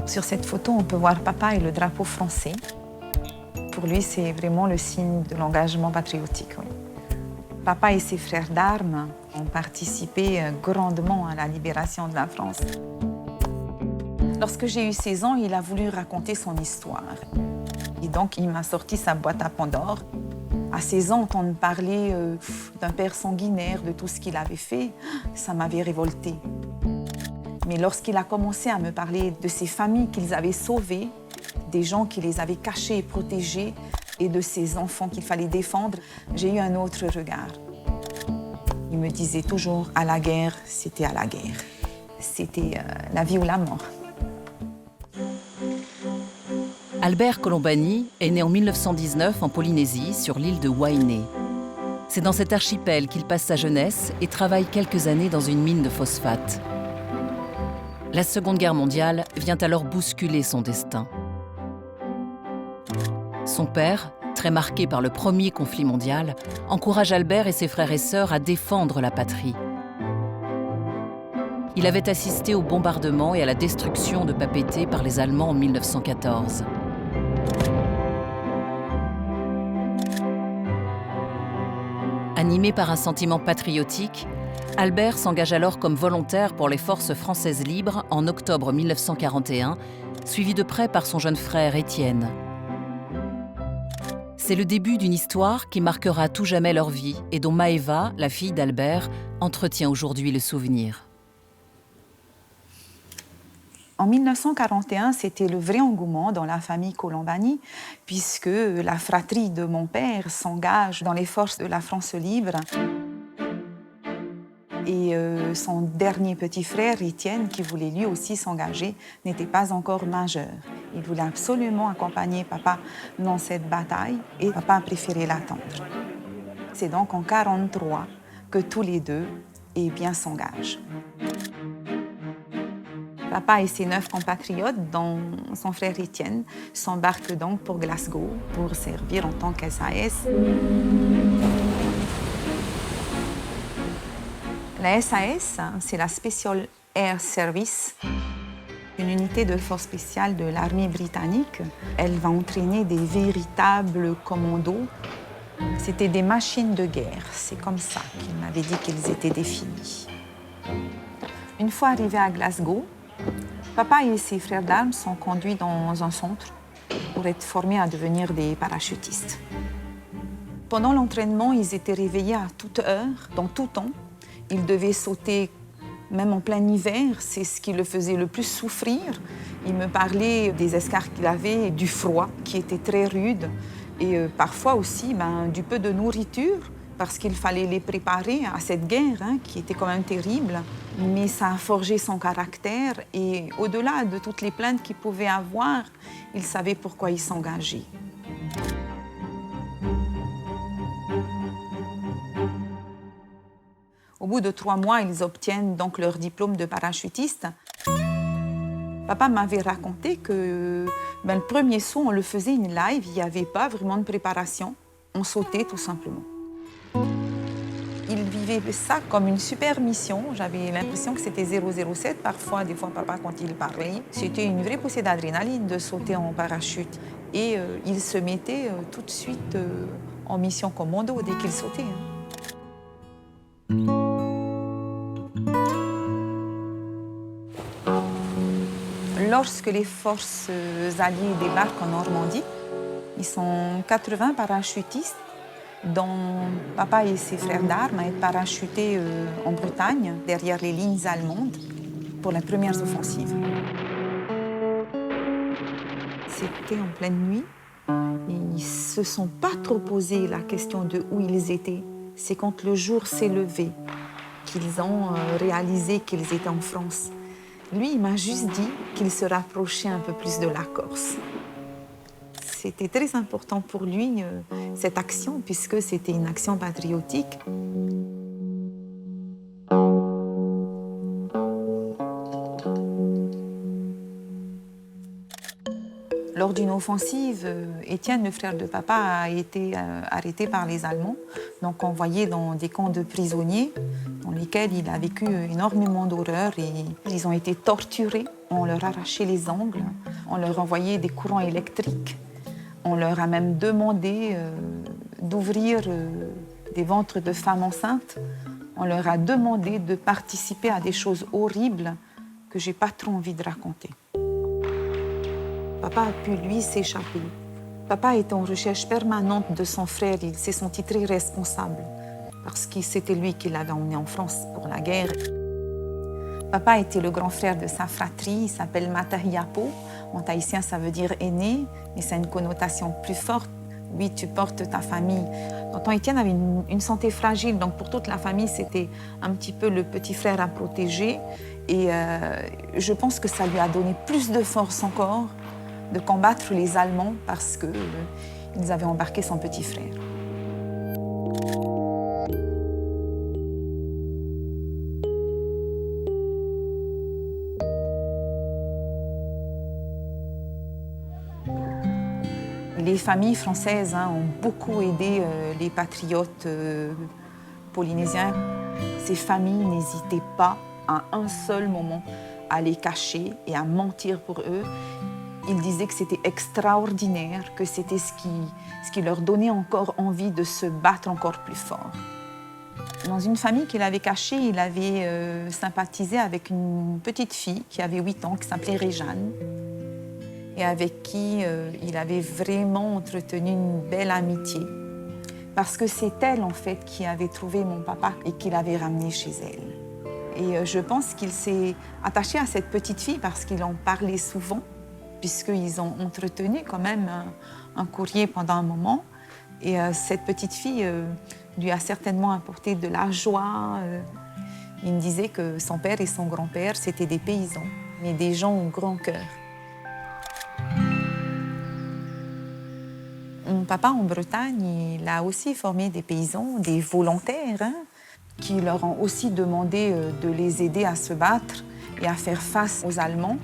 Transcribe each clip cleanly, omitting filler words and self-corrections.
Sur cette photo, on peut voir papa et le drapeau français. Pour lui, c'est vraiment le signe de l'engagement patriotique. Oui. Papa et ses frères d'armes ont participé grandement à la libération de la France. Lorsque j'ai eu 16 ans, il a voulu raconter son histoire. Et donc, il m'a sorti sa boîte à Pandore. À 16 ans, entendre parler d'un père sanguinaire, de tout ce qu'il avait fait, ça m'avait révoltée. Mais lorsqu'il a commencé à me parler de ces familles qu'ils avaient sauvées, des gens qui les avaient cachés et protégés, et de ces enfants qu'il fallait défendre, j'ai eu un autre regard. Il me disait toujours, à la guerre, c'était à la guerre. C'était la vie ou la mort. Albert Colombani est né en 1919 en Polynésie, sur l'île de Wainé. C'est dans cet archipel qu'il passe sa jeunesse et travaille quelques années dans une mine de phosphate. La Seconde Guerre mondiale vient alors bousculer son destin. Son père, très marqué par le premier conflit mondial, encourage Albert et ses frères et sœurs à défendre la patrie. Il avait assisté au bombardement et à la destruction de Papeete par les Allemands en 1914. Animé par un sentiment patriotique, Albert s'engage alors comme volontaire pour les forces françaises libres en octobre 1941, suivi de près par son jeune frère Étienne. C'est le début d'une histoire qui marquera à tout jamais leur vie et dont Maëva, la fille d'Albert, entretient aujourd'hui le souvenir. En 1941, c'était le vrai engouement dans la famille Colombani, puisque la fratrie de mon père s'engage dans les forces de la France libre. Et son dernier petit frère, Étienne, qui voulait lui aussi s'engager, n'était pas encore majeur. Il voulait absolument accompagner papa dans cette bataille et papa a préféré l'attendre. C'est donc en 1943 que tous les deux s'engagent. Papa et ses 9 compatriotes, dont son frère Étienne, s'embarquent donc pour Glasgow pour servir en tant qu'SAS. La SAS, c'est la Special Air Service, une unité de force spéciale de l'armée britannique. Elle va entraîner des véritables commandos. C'était des machines de guerre, c'est comme ça qu'il m'avait dit qu'ils étaient définis. Une fois arrivés à Glasgow, papa et ses frères d'armes sont conduits dans un centre pour être formés à devenir des parachutistes. Pendant l'entraînement, ils étaient réveillés à toute heure, dans tout temps. Ils devaient sauter même en plein hiver, c'est ce qui le faisait le plus souffrir. Il me parlait des escarres qu'il avait, du froid qui était très rude et parfois aussi du peu de nourriture parce qu'il fallait les préparer à cette guerre qui était quand même terrible. Mais ça a forgé son caractère et au-delà de toutes les plaintes qu'il pouvait avoir, il savait pourquoi il s'engageait. Au bout de 3 mois, ils obtiennent donc leur diplôme de parachutiste. Papa m'avait raconté que le premier saut, on le faisait in live, il n'y avait pas vraiment de préparation. On sautait tout simplement. Il vivait ça comme une super mission. J'avais l'impression que c'était 007 parfois, des fois papa quand il parlait. C'était une vraie poussée d'adrénaline de sauter en parachute. Et il se mettait tout de suite en mission commando dès qu'il sautait. Lorsque les forces alliées débarquent en Normandie, ils sont 80 parachutistes, dont papa et ses frères d'armes, à être parachutés en Bretagne, derrière les lignes allemandes, pour les premières offensives. C'était en pleine nuit. Ils ne se sont pas trop posé la question de où ils étaient. C'est quand le jour s'est levé qu'ils ont réalisé qu'ils étaient en France. Lui, il m'a juste dit qu'il se rapprochait un peu plus de la Corse. C'était très important pour lui, cette action, puisque c'était une action patriotique. Lors Lors d'une offensive, Étienne, le frère de papa, a été arrêté par les Allemands, donc envoyé dans des camps de prisonniers dans lesquels il a vécu énormément d'horreurs et ils ont été torturés. On leur arrachait les ongles, on leur envoyait des courants électriques, on leur a même demandé d'ouvrir des ventres de femmes enceintes. On leur a demandé de participer à des choses horribles que j'ai pas trop envie de raconter. Papa a pu, lui, s'échapper. Papa était en recherche permanente de son frère. Il s'est senti très responsable parce que c'était lui qui l'avait emmené en France pour la guerre. Papa était le grand frère de sa fratrie. Il s'appelle Matahiapo. En tahitien, ça veut dire aîné, mais ça a une connotation plus forte. Oui, tu portes ta famille. Tonton Étienne avait une santé fragile, donc pour toute la famille, c'était un petit peu le petit frère à protéger. Et je pense que ça lui a donné plus de force encore de combattre les Allemands parce qu'ils avaient embarqué son petit frère. Les familles françaises ont beaucoup aidé les patriotes polynésiens. Ces familles n'hésitaient pas à un seul moment à les cacher et à mentir pour eux. Ils disaient que c'était extraordinaire, que c'était ce qui leur donnait encore envie de se battre encore plus fort. Dans une famille qu'il avait cachée, il avait sympathisé avec une petite fille qui avait 8 ans, qui s'appelait Réjeanne, et avec qui il avait vraiment entretenu une belle amitié. Parce que c'est elle, en fait, qui avait trouvé mon papa et qui l'avait ramené chez elle. Et je pense qu'il s'est attaché à cette petite fille parce qu'il en parlait souvent, puisqu'ils ont entretenu quand même un courrier pendant un moment. Et cette petite fille lui a certainement apporté de la joie. Il me disait que son père et son grand-père, c'était des paysans, mais des gens au grand cœur. Mon papa, en Bretagne, il a aussi formé des paysans, des volontaires, qui leur ont aussi demandé de les aider à se battre et à faire face aux Allemands.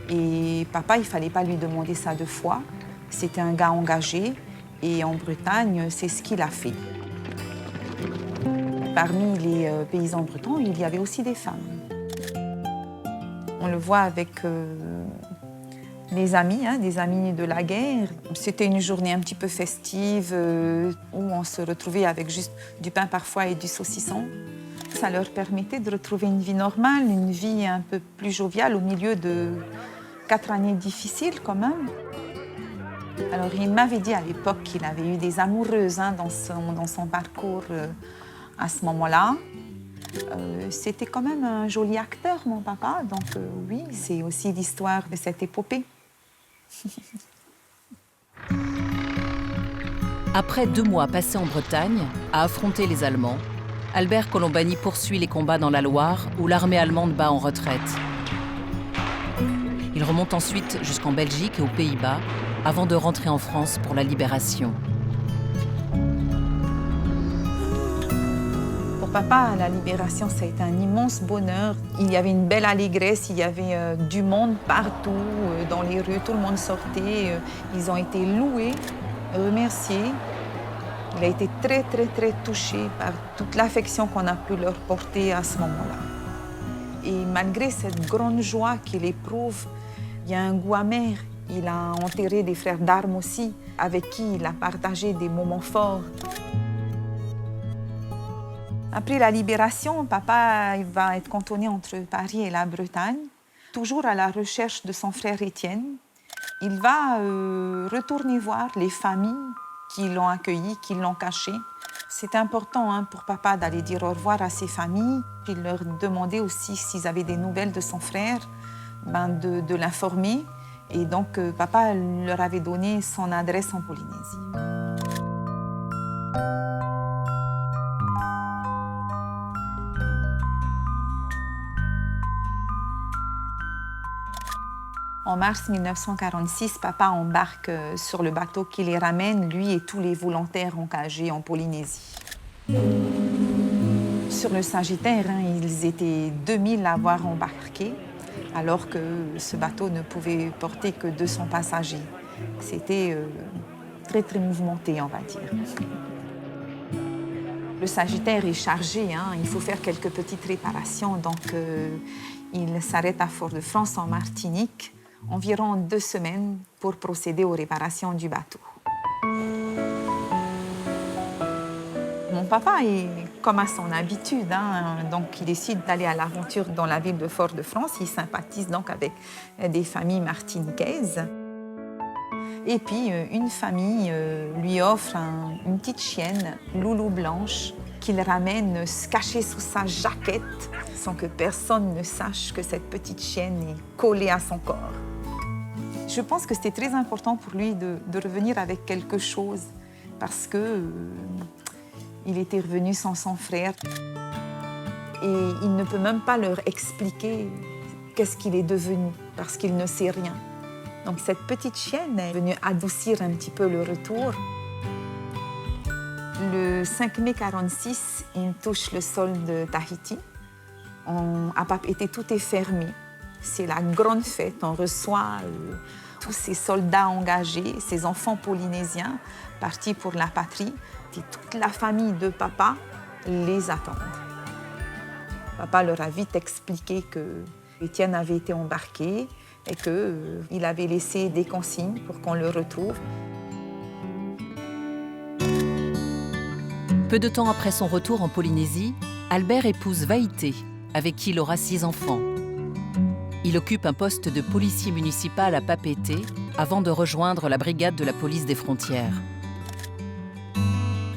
Et papa, il ne fallait pas lui demander ça 2 fois. C'était un gars engagé et en Bretagne, c'est ce qu'il a fait. Parmi les paysans bretons, il y avait aussi des femmes. On le voit avec les amis, des amis de la guerre. C'était une journée un petit peu festive où on se retrouvait avec juste du pain parfois et du saucisson. Ça leur permettait de retrouver une vie normale, une vie un peu plus joviale au milieu de 4 années difficiles quand même. Alors il m'avait dit à l'époque qu'il avait eu des amoureuses dans son parcours à ce moment-là. C'était quand même un joli acteur, mon papa, donc oui, c'est aussi l'histoire de cette épopée. Après 2 mois passés en Bretagne, à affronter les Allemands, Albert Colombani poursuit les combats dans la Loire, où l'armée allemande bat en retraite. Il remonte ensuite jusqu'en Belgique et aux Pays-Bas, avant de rentrer en France pour la libération. Pour papa, la libération, ça a été un immense bonheur. Il y avait une belle allégresse, il y avait du monde partout, dans les rues, tout le monde sortait. Ils ont été loués, remerciés. Il a été très, très, très touché par toute l'affection qu'on a pu leur porter à ce moment-là. Et malgré cette grande joie qu'il éprouve, il y a un goût amer. Il a enterré des frères d'armes aussi, avec qui il a partagé des moments forts. Après la libération, papa va être cantonné entre Paris et la Bretagne, toujours à la recherche de son frère Étienne. Il va retourner voir les familles qui l'ont accueilli, qui l'ont caché. C'était important pour papa d'aller dire au revoir à ses familles. Il leur demandait aussi s'ils avaient des nouvelles de son frère, de l'informer. Et donc, papa leur avait donné son adresse en Polynésie. En mars 1946, papa embarque sur le bateau qui les ramène, lui et tous les volontaires engagés en Polynésie. Sur le Sagittaire, ils étaient 2000 à avoir embarqué, alors que ce bateau ne pouvait porter que 200 passagers. C'était très, très mouvementé, on va dire. Le Sagittaire est chargé, hein. Il faut faire quelques petites réparations. Donc, il s'arrête à Fort-de-France, en Martinique, environ 2 semaines pour procéder aux réparations du bateau. Mon papa est comme à son habitude, hein. Donc il décide d'aller à l'aventure dans la ville de Fort-de-France. Il sympathise donc avec des familles martiniquaises. Et puis une famille lui offre une petite chienne, Loulou Blanche, qu'il ramène cachée sous sa jaquette sans que personne ne sache que cette petite chienne est collée à son corps. Je pense que c'était très important pour lui de revenir avec quelque chose parce que il était revenu sans son frère et il ne peut même pas leur expliquer qu'est-ce qu'il est devenu parce qu'il ne sait rien. Donc cette petite chienne est venue adoucir un petit peu le retour. Le 5 mai 1946, il touche le sol de Tahiti. À Papeete, tout est fermé. C'est la grande fête. On reçoit tous ces soldats engagés, ces enfants polynésiens partis pour la patrie. Et toute la famille de papa les attend. Papa leur a vite expliqué que Étienne avait été embarqué et qu'il avait laissé des consignes pour qu'on le retrouve. Peu de temps après son retour en Polynésie, Albert épouse Vaïté, avec qui il aura 6 enfants. Il occupe un poste de policier municipal à Papeete avant de rejoindre la brigade de la police des frontières.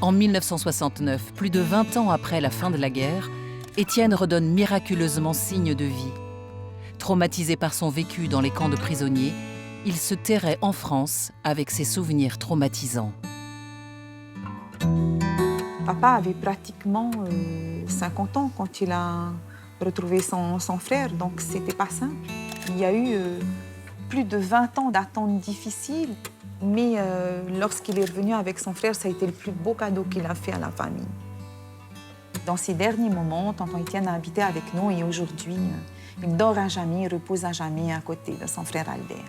En 1969, plus de 20 ans après la fin de la guerre, Étienne redonne miraculeusement signe de vie. Traumatisé par son vécu dans les camps de prisonniers, il se terrait en France avec ses souvenirs traumatisants. Papa avait pratiquement 50 ans quand il a retrouvé son frère, donc c'était pas simple. Il y a eu plus de 20 ans d'attente difficile, mais lorsqu'il est revenu avec son frère, ça a été le plus beau cadeau qu'il a fait à la famille. Dans ces derniers moments, tonton Étienne a habité avec nous et aujourd'hui, il dort à jamais, il repose à jamais à côté de son frère Albert.